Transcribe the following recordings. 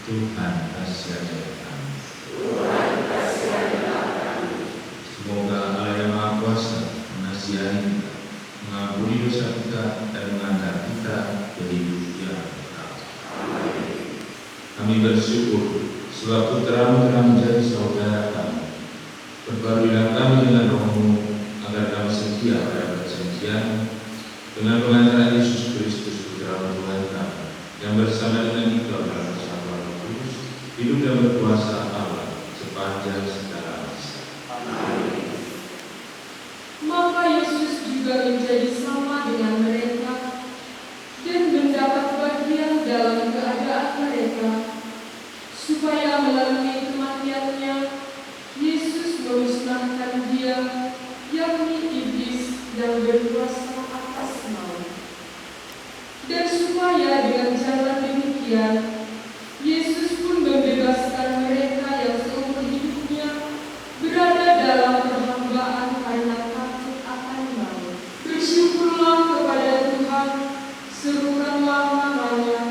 Tuhan kasihanilah kami. Semoga Allah yang Maha Kuasa mengasihani, mengampuni dosa kita dan mengangkat kita ke hidup yang kekal. Kami bersyukur sebab Putra-Mu telah menjadi saudara kami. Perbaruilah kami dengan Roh-Mu agar kami setia pada perjanjian dengan pengantaran Yesus Kristus Putra Tuhan kami, yang bersama dengan Dikau dalam persatuan Roh Kudus, hidup dan berkuasa Allah sepanjang segala masa. Amin. Maka Yesus juga menjadi sama dengan mereka dan mendapat bagian dalam keadaan mereka, supaya melalui kematiannya Yesus memusnahkan dia, yakni iblis yang berkuasa atas maut. Dan supaya dengan jalan demikian Yesus pun membebaskan mereka yang seumur hidupnya berada dalam perhambaan karena takut akan maut. Bersyukurlah kepada Tuhan, serukanlah namanya,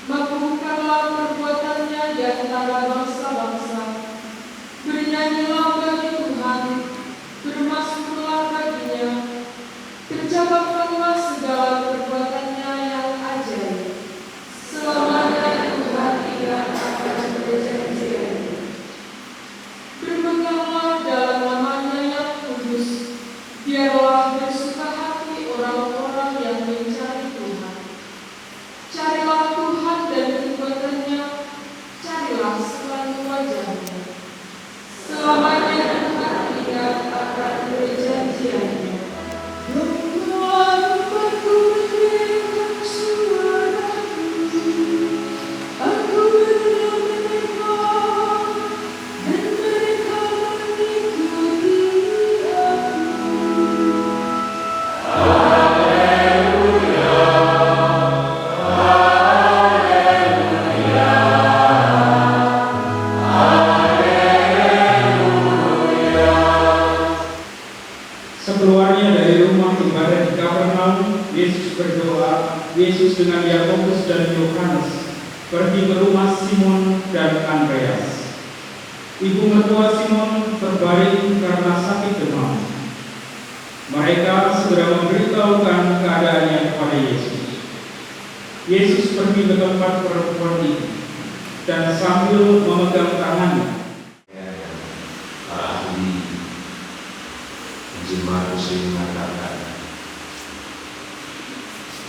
maklumkanlah perbuatannya di antara bangsa-bangsa. Bernyanyilah bagi Tuhan, bermasmurlah baginya, terjabakkanlah segala perbuatannya yang ajaib. Selamanya Tuhan tidak akan berjanji. Bermegahlah dalam namanya yang kudus, biarlah bersuka hati orang-orang yang mencari Tuhan. Carilah Tuhan dan kekuatannya, carilah selalu wajahnya. Selamanya Tuhan tidak akan berjanjiannya. Sekeluarnya dari rumah ibadah di Kapernaum, Yesus berdoa. Yesus dengan Yakobus dan Yohanes pergi ke rumah Simon dan Andreas. Ibu mertua Simon terbaring karena sakit demam. Mereka segera memberitahukan keadaannya kepada Yesus. Yesus pergi ke tempat perempuan itu dan sambil memegang tangannya. Para ahli Injil Markus mengatakan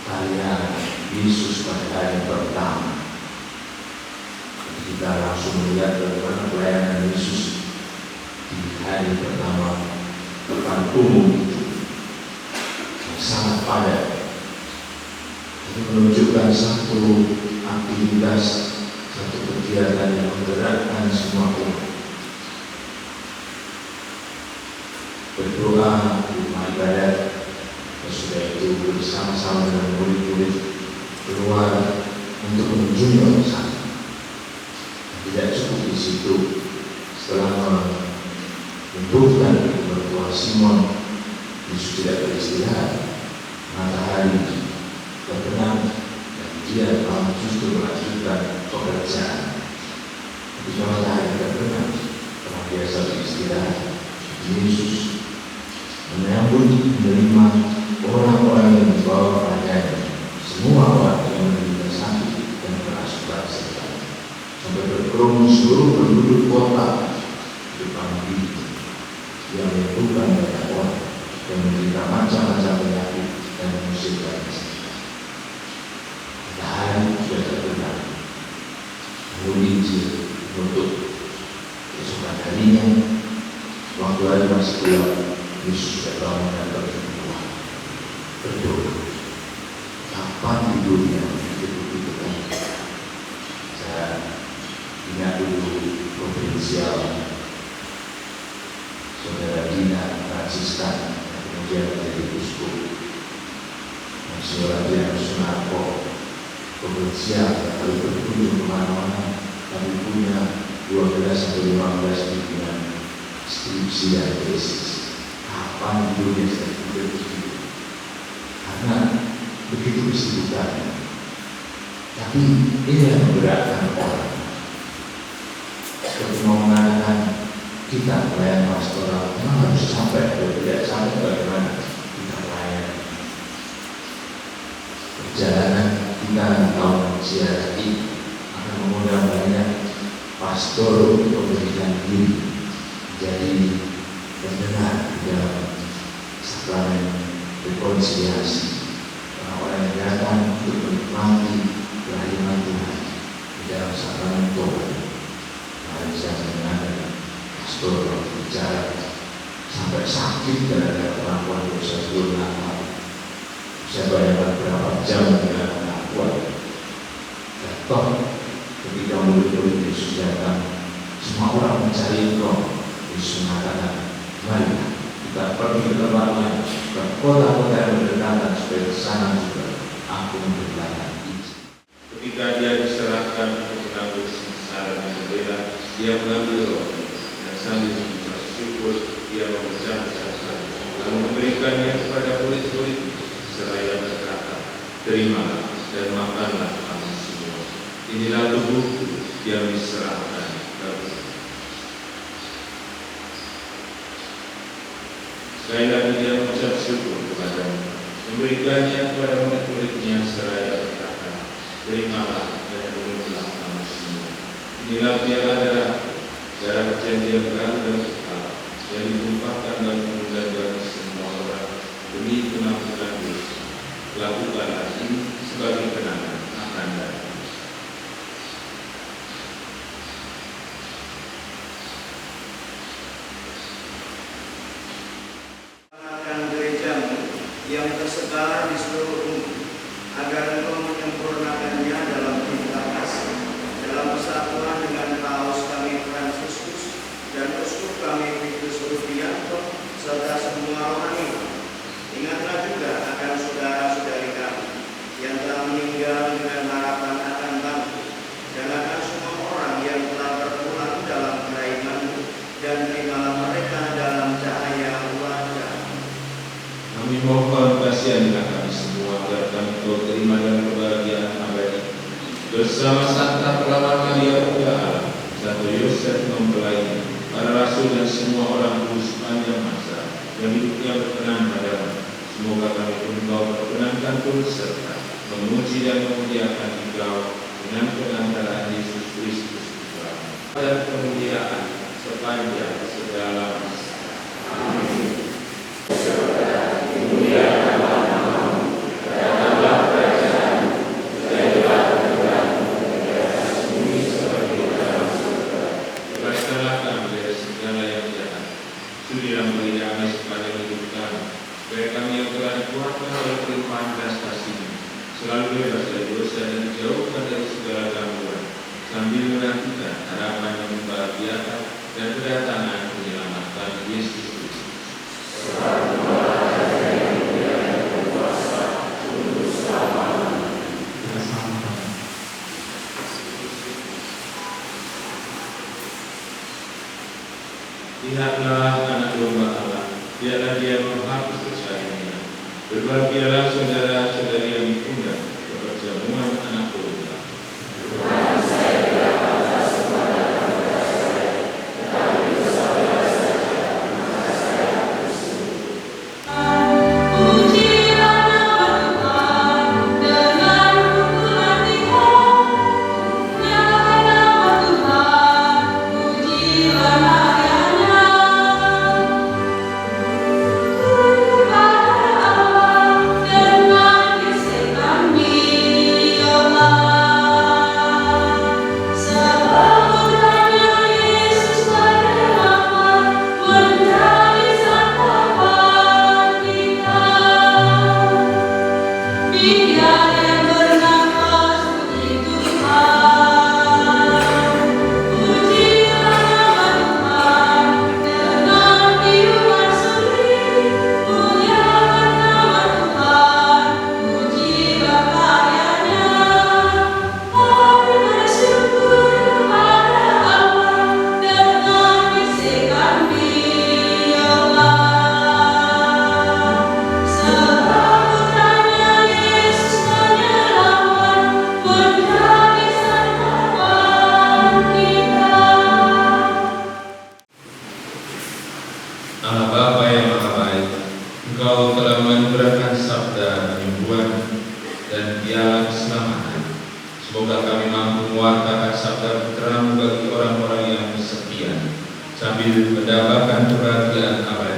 tarian Yesus pada hari pertama. Kita langsung melihat bagaimana pelayanan Yesus di hari pertama depan umum itu yang sangat padat. Itu menunjukkan satu aktivitas, satu kegiatan yang menggerakkan semua umat. Berdoa di rumah ibadat, sesudah itu bersama-sama dengan murid-murid keluar untuk mengunjungi orang sakit. Tidak cukup di situ, setelah menentukan mertua Simon, Yesus tidak beristirahat. Matahari terbenam dan dia malah justru melanjutkan pekerjaan. Ketika matahari terbenam, karena biasa beristirahat, Yesus menerima orang-orang yang dibawa padanya, semua orang yang menderita sakit dan kerasukan serta sampai berkerumun seluruh penduduk kota di depan diri. Dia menyembuhkan banyak orang yang menderita macam-macam penyakit dan musibah. Matahari sudah terbenam, namun Injil menutup. Keesokan harinya, waktu hari masih gelap, Yesus sudah bangun dan pergi keluar. Berdoa, kapan tidurnya begitu baik? Saya ingat dulu provinsial Saudara Dina Franciscan, kemudian menjadi uskup. Saudara Dina Sunarko, provinsial, kalau berkunjung kemana-mana, kami punya 12-15 bimbingan skripsi dan tesis. Kapan hidupnya saya tidak begitu? Karena begitu kesibukannya. Tapi ini yang menggerakkan orang. seperti mau mengatakan kita pelayan pastoral memang harus sampai, kalau tidak sampai bagaimana kita pelayan. Perjalanan kita di tahun ziarah ini akan mengundang banyak pastor untuk memberikan diri menjadi pendengar di dalam sakramen rekonsiliasi. Orang-orang yang datang untuk menikmati kehadiran Tuhan di dalam sakramen Tuhan. Mari saya mendengarkan pastor bicara sampai sakit gara-gara pengakuan dosa sebelum Natal. Saya bayangkan berapa jam dengan pengakuan. Dan toh ketika murid-murid Yesus datang, semua orang mencari Engkau. Yesus mengatakan, mari kita pergi ke tempat lain, ke kota-kota yang berdekatan, supaya di sana juga aku memberitakan Injil. Ketika dia diserahkan untuk menanggung sengsara dan berbela, dia mengambil roti dan sambil mengucap syukur dia memecah-mecahkan lalu memberikannya kepada murid-murid seraya berkata, terimalah dan makanlah kamu semua. Inilah tubuhku yang diserahkan bagimu. Sekali lagi dia mengucap syukur kepada-Mu, memberikannya kepada murid-muridnya seraya berkata, terimalah dan minumlah kamu semua. Inilah piala darah perjanjian baru dan kekal yang ditumpahkan dan mengundang bagi semua orang demi pengampunan dosa. Lakukanlah ini sebagai kenangan akan datang. Yang tersebar di seluruh bumi, agar Engkau menyempurnakannya dalam cinta kasih, dalam persatuan dengan Paus kami Fransiskus dan Uskup kami Vitus Rufianto serta semua rohani. Ingatlah juga akan saudara-saudari kami yang telah meninggal dengan harapan akan bangkit, dan akan semua orang yang telah berpulang dalam kerajaan-Mu, dan terimalah mereka dalam cahaya wajah. Kami mohon kasihanlah kami semua agar kami Kau terima dalam kebahagiaan abadi bersama Santa Clara Maria Muda Allah, Santo Yosef mempelai, para rasul dan semua orang kudus sepanjang masa yang hidupnya berkenan padamu. Semoga kami pun Kau perkenankan turut serta memuji dan memuliakan Engkau dengan pengantaran Yesus Kristus dan kemuliaan sepanjang segala masa. Amin. Selalu bebas dari dosa dan dijauhkan dari segala gangguan, sambil menantikan harapan yang membahagiakan dan kedatangan penyelamatan Yesus Kristus. Lihatlah anak domba Allah, biarlah dia menghapus dosa dunia. Berbahagialah saudara-saudari yang diundang ke perjamuan anak domba. Dengan mewartakan sabda terang bagi orang-orang yang kesepian, sambil mendapatkan kebahagiaan abadi.